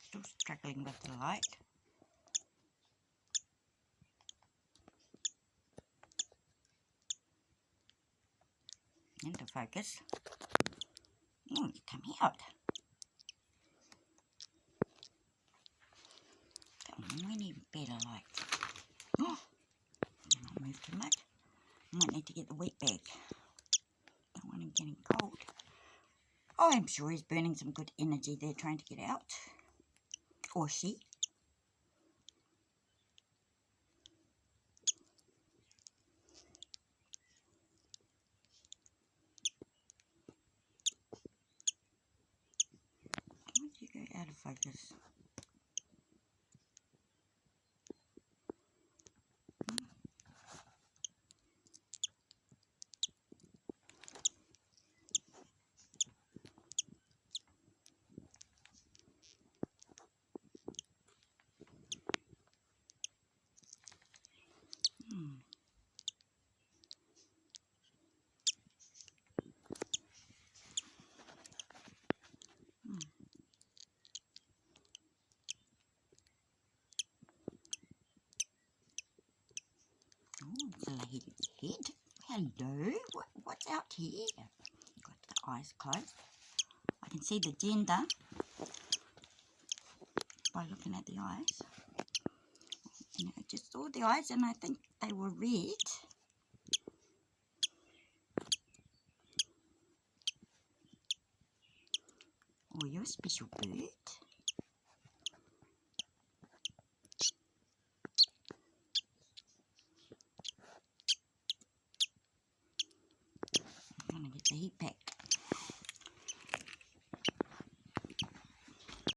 Still struggling with the light. Into focus. Oh, you come out. We need better light. Oh, not move too much. Might need to get the wet bag. Don't want him getting cold. Oh, I'm sure he's burning some good energy there trying to get out. Or she. Why did you go out of focus? Oh, it's a lady's head. Hello, what's out here? Got the eyes closed. I can see the gender by looking at the eyes. And I just saw the eyes and I think they were red. Oh, you're a special bird.